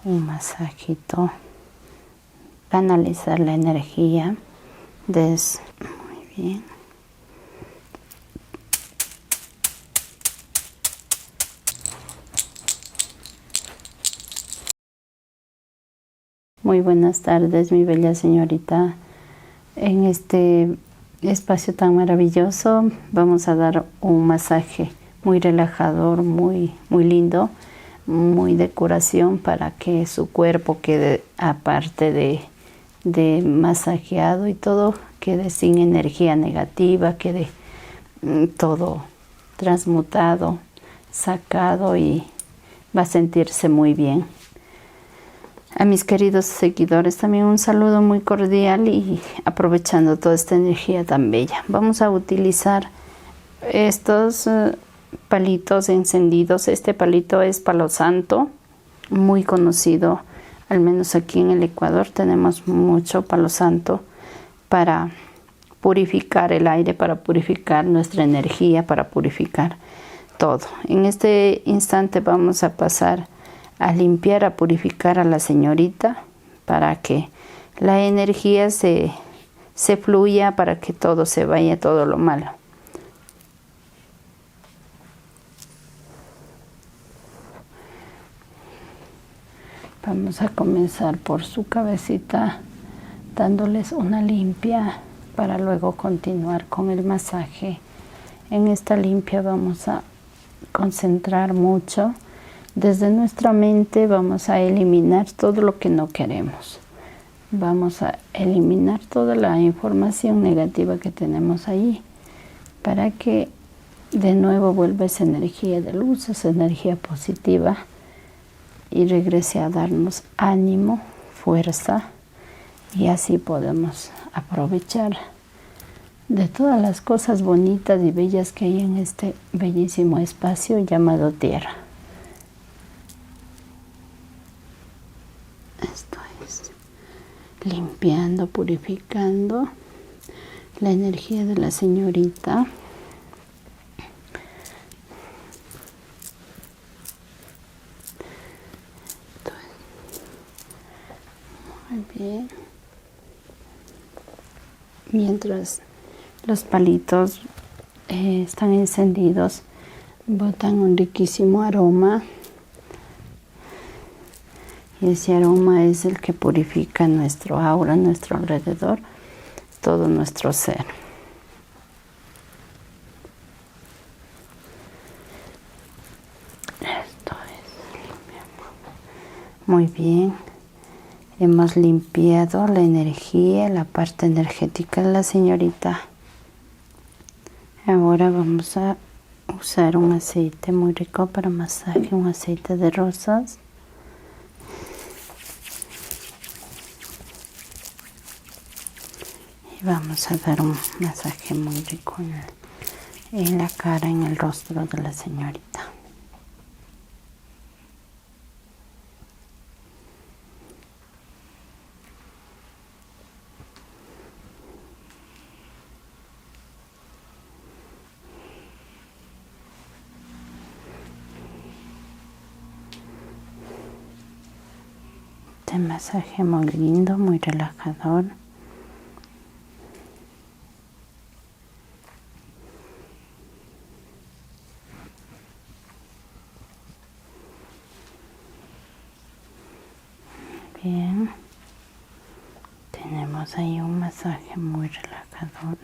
un masajito, canalizar la energía. Muy bien. Muy buenas tardes, mi bella señorita. En este espacio tan maravilloso vamos a dar un masaje muy relajador, muy lindo, muy de curación, para que su cuerpo quede, aparte de masajeado y todo, quede sin energía negativa, quede todo transmutado, sacado, y va a sentirse muy bien. A mis queridos seguidores también un saludo muy cordial, y aprovechando toda esta energía tan bella, vamos a utilizar estos palitos encendidos. Este palito es palo santo, muy conocido, al menos aquí en el Ecuador tenemos mucho palo santo para purificar el aire, para purificar nuestra energía, para purificar todo. En este instante vamos a pasar a limpiar, a purificar a la señorita, para que la energía se fluya, para que todo se vaya, todo lo malo. Vamos a comenzar por su cabecita, dándoles una limpia, para luego continuar con el masaje. En esta limpia vamos a concentrar mucho. Desde nuestra mente vamos a eliminar todo lo que no queremos. Vamos a eliminar toda la información negativa que tenemos allí, para que de nuevo vuelva esa energía de luz, esa energía positiva, y regrese a darnos ánimo, fuerza, y así podemos aprovechar de todas las cosas bonitas y bellas que hay en este bellísimo espacio llamado Tierra. Esto es limpiando, purificando la energía de la señorita. Muy bien. Mientras los palitos están encendidos, botan un riquísimo aroma. Y ese aroma es el que purifica nuestro aura, nuestro alrededor, todo nuestro ser. Esto es limpiando. Muy bien. Hemos limpiado la energía, la parte energética de la señorita. Ahora vamos a usar un aceite muy rico para masaje, un aceite de rosas. Y vamos a dar un masaje muy rico en la cara, en el rostro de la señorita. Este masaje muy lindo, muy relajador. Bien. Tenemos ahí un masaje muy relajador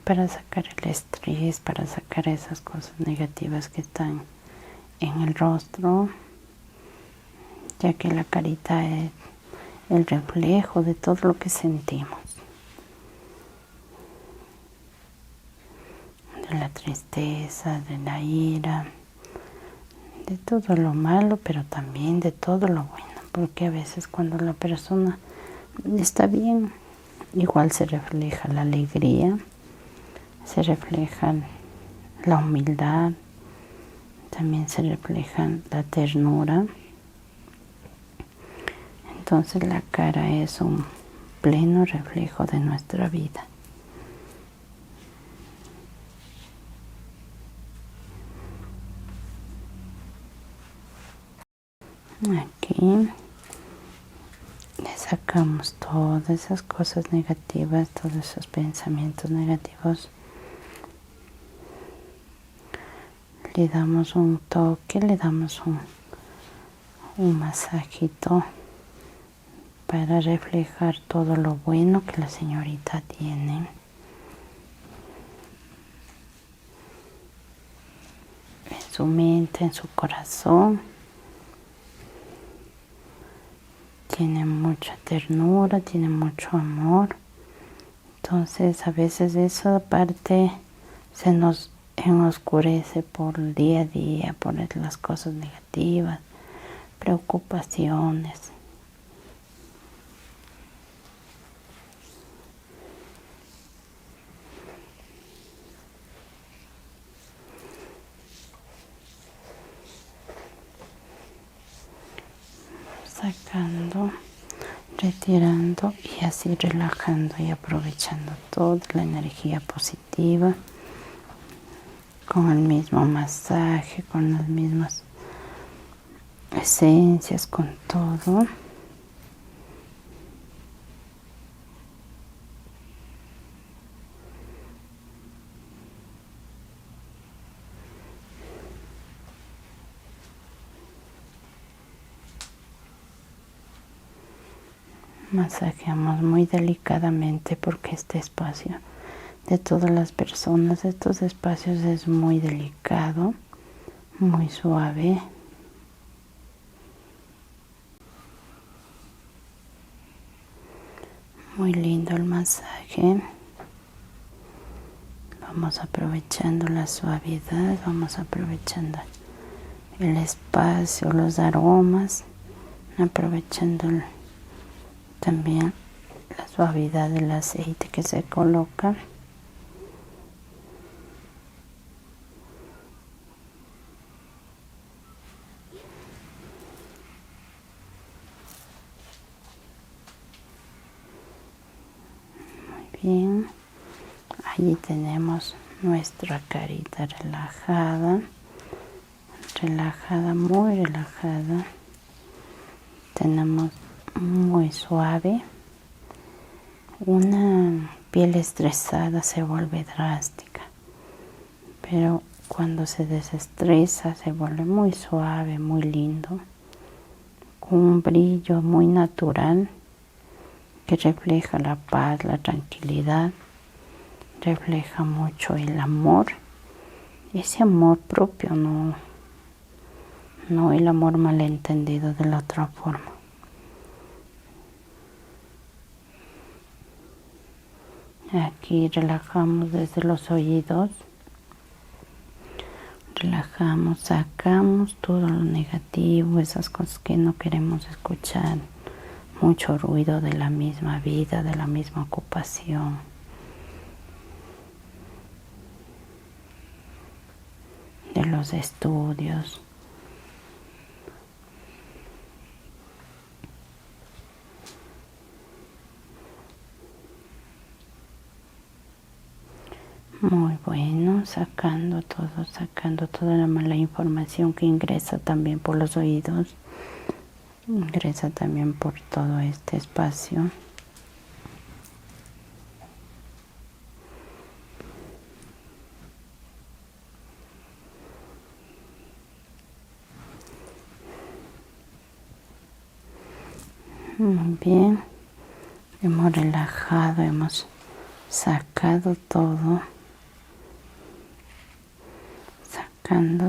para sacar el estrés, para sacar esas cosas negativas que están en el rostro, ya que la carita es el reflejo de todo lo que sentimos, de la tristeza, de la ira, de todo lo malo, pero también de todo lo bueno, porque a veces cuando la persona está bien, igual se refleja la alegría, se refleja la humildad, también se refleja la ternura. Entonces la cara es un pleno reflejo de nuestra vida. Aquí aquí. Le sacamos todas esas cosas negativas, todos esos pensamientos negativos. Le damos un toque, le damos un masajito para reflejar todo lo bueno que la señorita tiene. En su mente, en su corazón. Tiene mucha ternura, tiene mucho amor. Entonces a veces esa parte se nos oscurece por el día a día, por las cosas negativas, preocupaciones. Sacando, retirando y así relajando y aprovechando toda la energía positiva con el mismo masaje, con las mismas esencias, con todo. Masajeamos muy delicadamente porque este espacio de todas las personas, estos espacios es muy delicado, muy suave. Muy lindo el masaje. Vamos aprovechando la suavidad, vamos aprovechando el espacio, los aromas, aprovechando también la suavidad del aceite que se coloca. Muy bien, allí tenemos nuestra carita relajada, relajada, muy relajada. Tenemos muy suave. Una piel estresada se vuelve drástica, pero cuando se desestresa se vuelve muy suave, muy lindo, con un brillo muy natural que refleja la paz, la tranquilidad, refleja mucho el amor, ese amor propio, no el amor malentendido de la otra forma. Aquí relajamos desde los oídos, relajamos, sacamos todo lo negativo, esas cosas que no queremos escuchar, mucho ruido de la misma vida, de la misma ocupación. De los estudios. Muy bueno, sacando toda la mala información que ingresa también por los oídos, ingresa también por todo este espacio. Muy bien, hemos relajado, hemos sacado todo.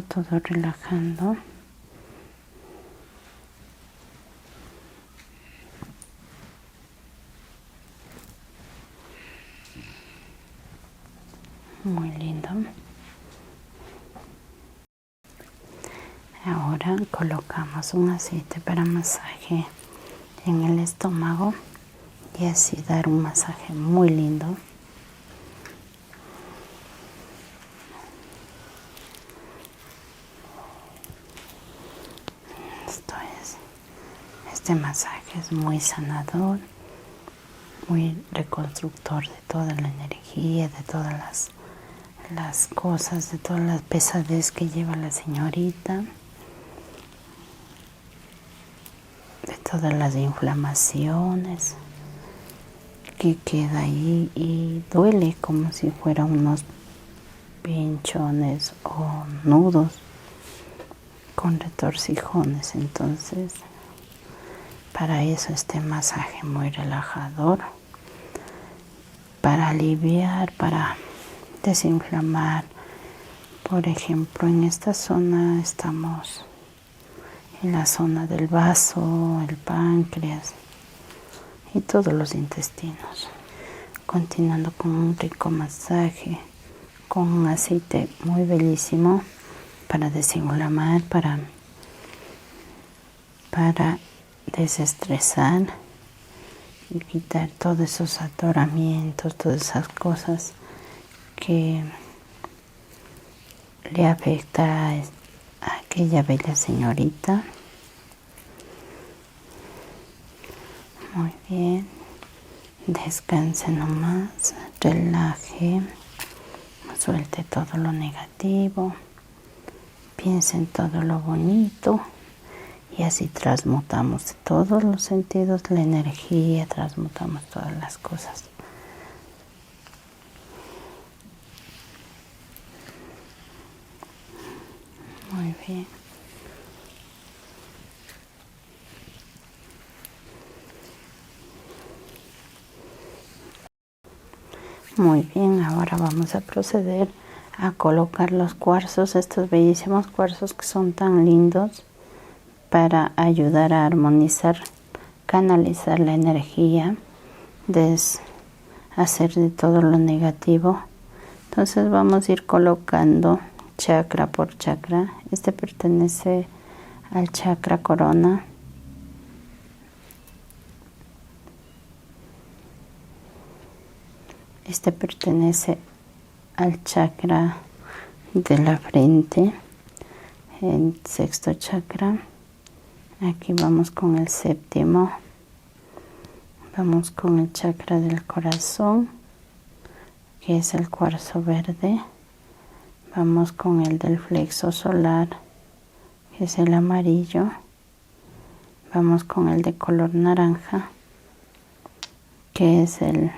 Todo relajando. Muy lindo. Ahora colocamos un aceite para masaje en el estómago y así dar un masaje muy lindo. Este masaje es muy sanador, muy reconstructor de toda la energía, de todas las cosas, de toda la pesadez que lleva la señorita. de todas las inflamaciones que queda ahí y duele como si fueran unos pinchones o nudos con retorcijones. Entonces, para eso este masaje muy relajador, para aliviar, para desinflamar. Por ejemplo, en esta zona estamos en la zona del vaso, el páncreas y todos los intestinos. Continuando con un rico masaje con un aceite muy bellísimo para desinflamar, para desestresar y quitar todos esos atoramientos, todas esas cosas que le afecta a aquella bella señorita. Muy bien, descanse nomás, relaje, suelte todo lo negativo, piense en todo lo bonito y así transmutamos todos los sentidos, la energía, transmutamos todas las cosas. Muy bien. Muy bien, ahora vamos a proceder a colocar los cuarzos, estos bellísimos cuarzos que son tan lindos para ayudar a armonizar, canalizar la energía, deshacer de todo lo negativo. Entonces vamos a ir colocando chakra por chakra. Este pertenece al chakra corona. Este pertenece al chakra de la frente, el sexto chakra. Aquí vamos con el séptimo. Vamos con el chakra del corazón, que es el cuarzo verde. Vamos con el del plexo solar, que es el amarillo. Vamos con el de color naranja, que es el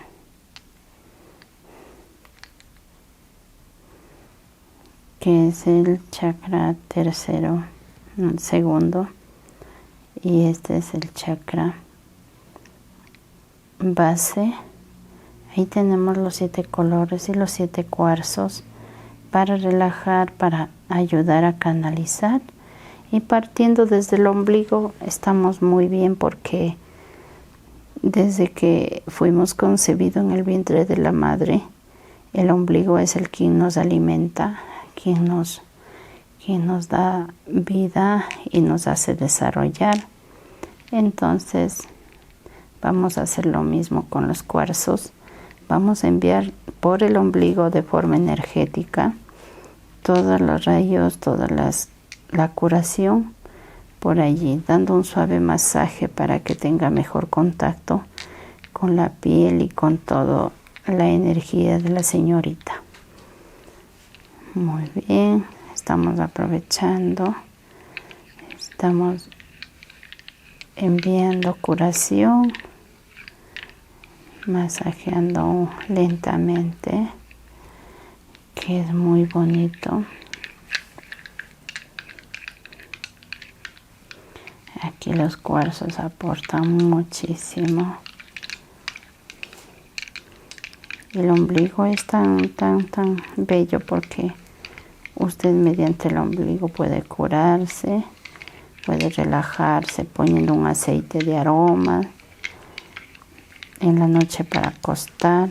chakra tercero, segundo, y este es el chakra base. Ahí tenemos los 7 colores y los 7 cuarzos para relajar, para ayudar a canalizar. Y partiendo desde el ombligo estamos muy bien, porque desde que fuimos concebidos en el vientre de la madre, el ombligo es el quien nos alimenta, quien nos da vida y nos hace desarrollar. Entonces vamos a hacer lo mismo con los cuarzos. Vamos a enviar por el ombligo de forma energética todos los rayos, la curación por allí, dando un suave masaje para que tenga mejor contacto con la piel y con toda la energía de la señorita. Muy bien, estamos aprovechando, estamos enviando curación, masajeando lentamente, que es muy bonito. Aquí los cuarzos aportan muchísimo. El ombligo es tan bello porque usted mediante el ombligo puede curarse, puede relajarse poniendo un aceite de aroma en la noche para acostar.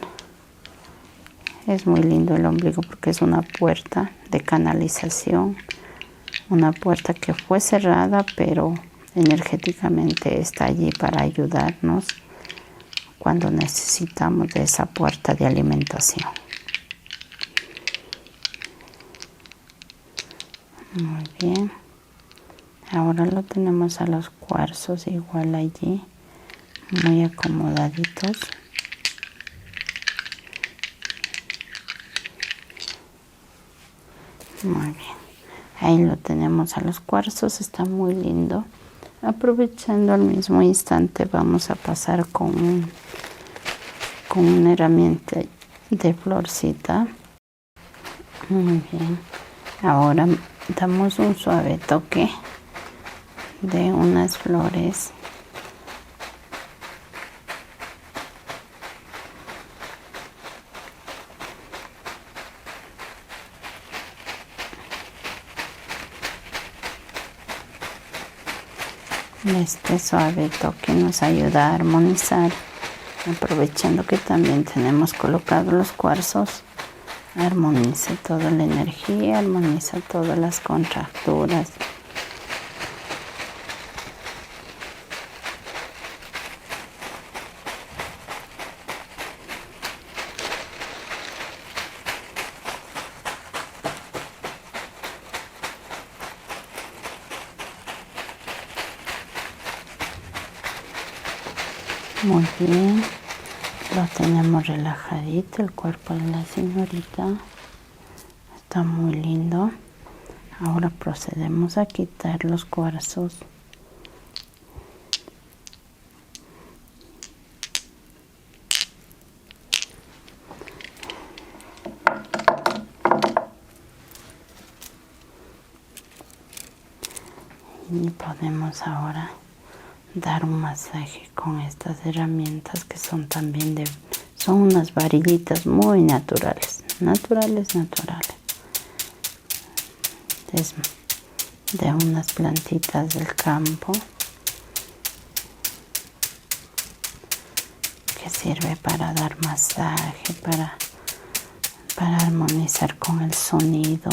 Es muy lindo el ombligo porque es una puerta de canalización, una puerta que fue cerrada, pero energéticamente está allí para ayudarnos cuando necesitamos de esa puerta de alimentación. Muy bien. Ahora lo tenemos a los cuarzos igual allí, muy acomodaditos. Muy bien. Ahí lo tenemos a los cuarzos, está muy lindo. Aprovechando al mismo instante vamos a pasar con una herramienta de florcita. Muy bien. Ahora damos un suave toque de unas flores. Este suave toque nos ayuda a armonizar, aprovechando que también tenemos colocados los cuarzos. Armoniza toda la energía, armoniza todas las contracturas. Muy bien, lo tenemos relajadito, el cuerpo de la señorita está muy lindo. Ahora procedemos a quitar los cuarzos. Y podemos ahora dar un masaje con estas herramientas que son también son unas varillitas muy naturales, naturales. Es de unas plantitas del campo que sirve para dar masaje, para armonizar con el sonido.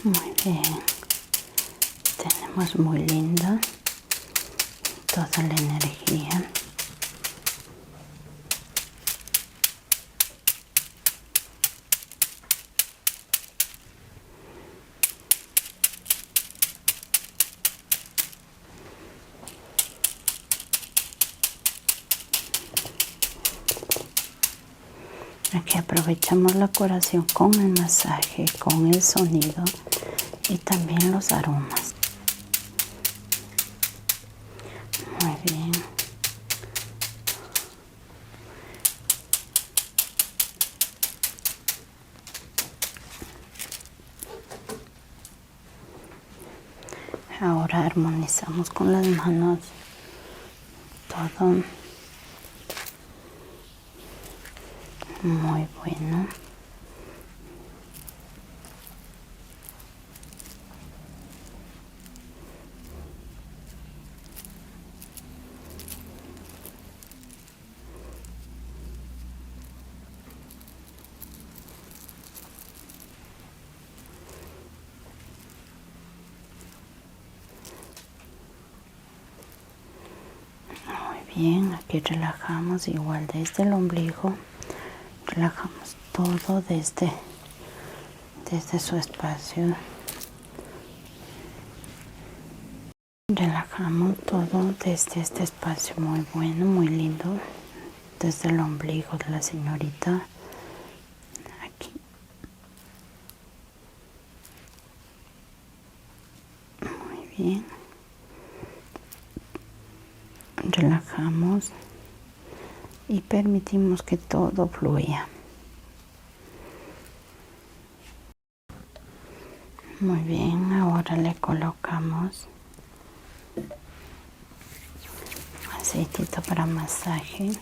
Muy bien, tenemos muy linda toda la energía. Aquí aprovechamos la curación con el masaje, con el sonido y también los aromas. Muy bien. Ahora armonizamos con las manos todo. Muy bueno. Muy bien, aquí relajamos igual desde el ombligo. Relajamos todo desde su espacio. Relajamos todo desde este espacio muy bueno, muy lindo. Desde el ombligo de la señorita. Aquí. Muy bien. Relajamos y permitimos que todo fluya. Muy bien, ahora le colocamos aceitito para masaje.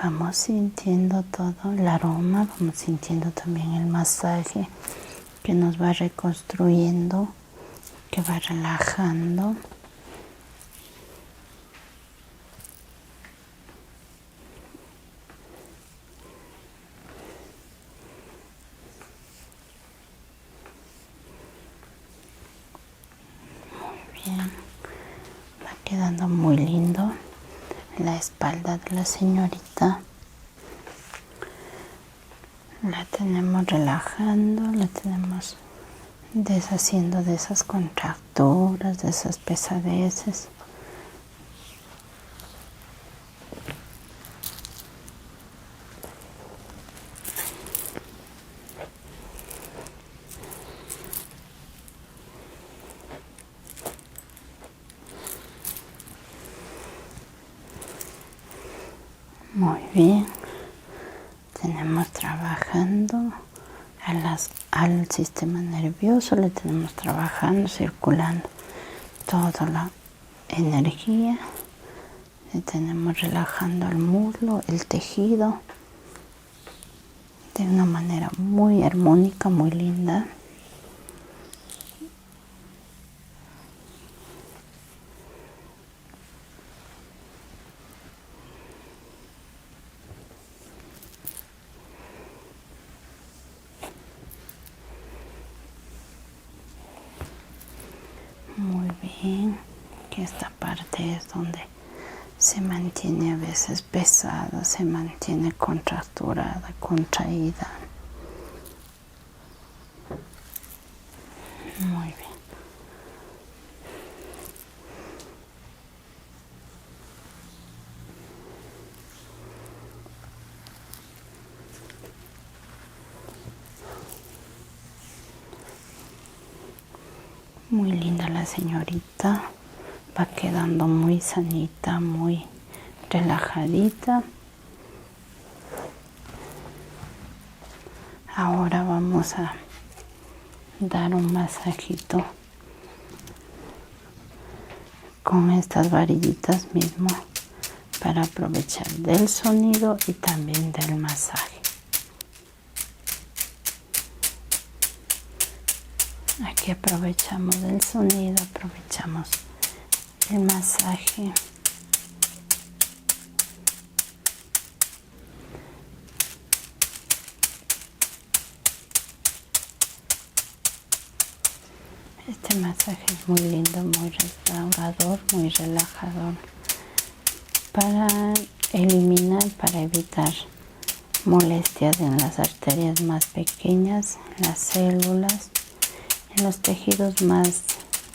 Vamos sintiendo todo el aroma, vamos sintiendo también el masaje que nos va reconstruyendo, que va relajando. Muy bien, va quedando muy lindo la espalda de la señorita. La tenemos relajando, la tenemos deshaciendo de esas contracturas, de esas pesadeces. Muy bien, tenemos trabajando al sistema nervioso, le tenemos trabajando, circulando toda la energía, le tenemos relajando el muslo, el tejido, de una manera muy armónica, muy linda. Muy bien, que esta parte es donde se mantiene a veces pesada, se mantiene contracturada, contraída. Muy bien. Muy linda la señorita, va quedando muy sanita, muy relajadita. Ahora vamos a dar un masajito con estas varillitas mismo para aprovechar del sonido y también del masaje. Aquí aprovechamos del sonido, aprovechamos el masaje. Este masaje es muy lindo, muy restaurador, muy relajador para eliminar, para evitar molestias en las arterias más pequeñas, en las células, en los tejidos más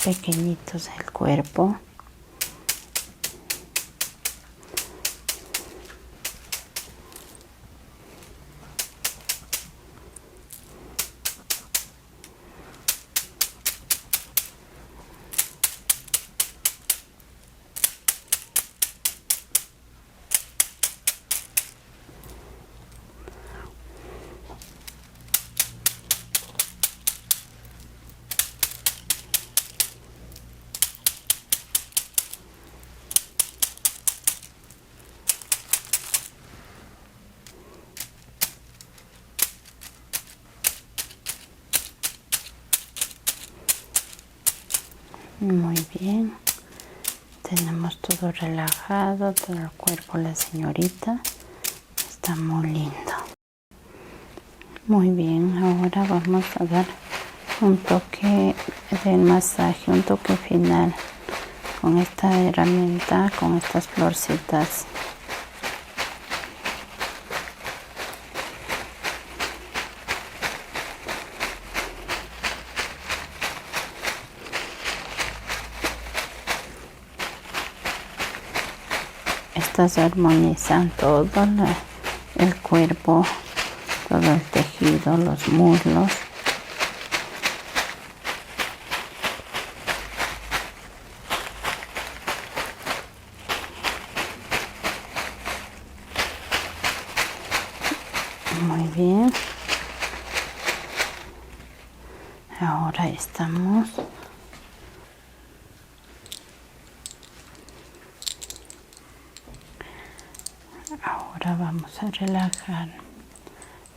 pequeñitos del cuerpo. Muy bien, tenemos todo relajado, todo el cuerpo, la señorita está muy lindo. Muy bien, ahora vamos a dar un toque del masaje, un toque final con esta herramienta, con estas florcitas. Estas armonizan todo el cuerpo, todo el tejido, los muslos. Muy bien. Ahora estamos Ahora vamos a relajar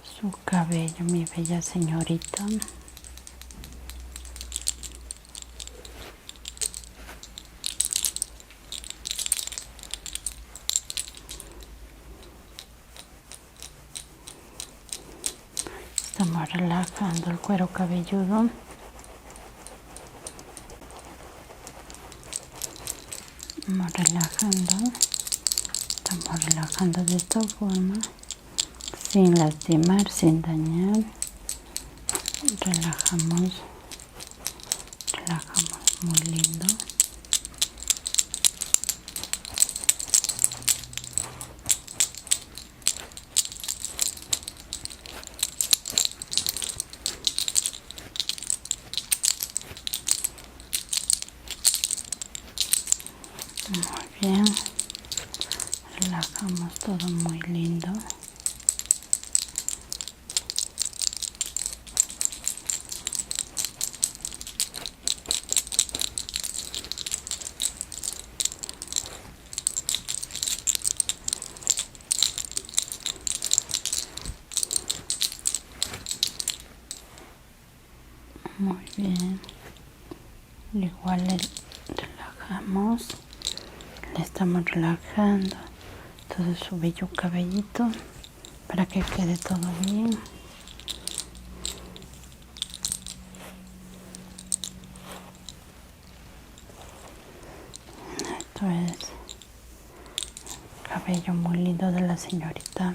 su cabello, mi bella señorita. Estamos relajando el cuero cabelludo. Estamos relajando de esta forma, sin lastimar, sin dañar. Relajamos muy lindo. Muy bien, relajamos todo muy lindo. Muy bien, igual le relajamos. Le estamos relajando todo su bello cabellito para que quede todo bien. Esto es cabello muy lindo de la señorita.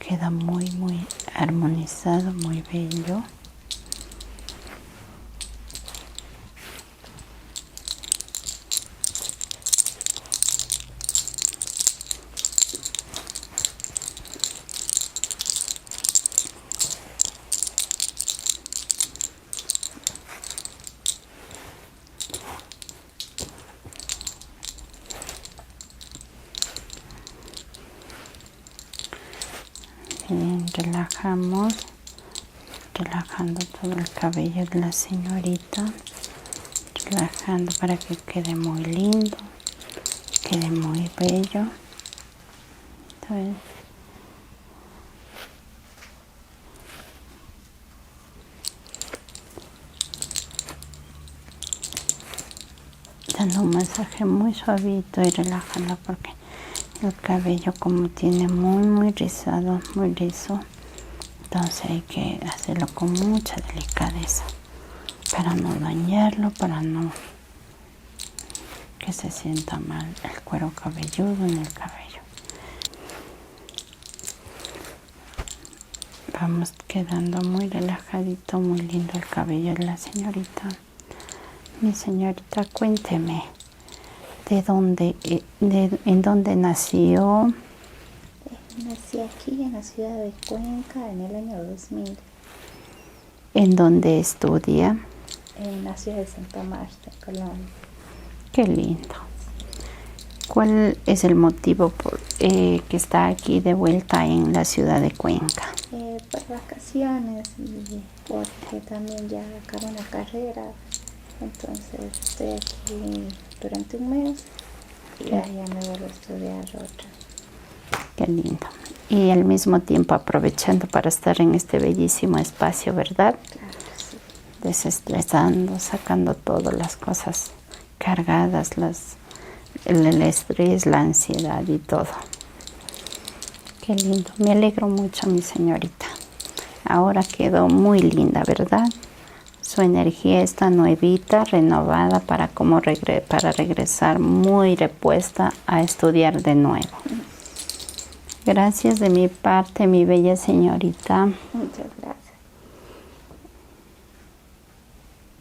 Queda muy armonizado, muy bello. Bien, relajando todo el cabello de la señorita, relajando para que quede muy lindo, quede muy bello. Entonces, dando un masaje muy suavito y relajando porque el cabello como tiene muy rizado, muy liso, entonces hay que hacerlo con mucha delicadeza para no dañarlo, para no que se sienta mal el cuero cabelludo en el cabello. Vamos quedando muy relajadito, muy lindo el cabello de la señorita. Mi señorita, cuénteme, ¿en dónde nació? Nací aquí en la ciudad de Cuenca en el año 2000. ¿En dónde estudia? En la ciudad de Santa Marta, Colombia. Qué lindo. ¿Cuál es el motivo por que está aquí de vuelta en la ciudad de Cuenca? Por vacaciones y porque también ya acabo una carrera. Entonces estoy aquí durante un mes y ya me vuelvo a estudiar otra. Qué lindo. Y al mismo tiempo aprovechando para estar en este bellísimo espacio, ¿verdad? Claro que sí. Desestresando, sacando todas las cosas cargadas, el estrés, la ansiedad y todo. Qué lindo. Me alegro mucho, mi señorita. Ahora quedó muy linda, ¿verdad? Su energía está nuevita, renovada para regresar muy repuesta a estudiar de nuevo. Gracias de mi parte, mi bella señorita. Muchas gracias.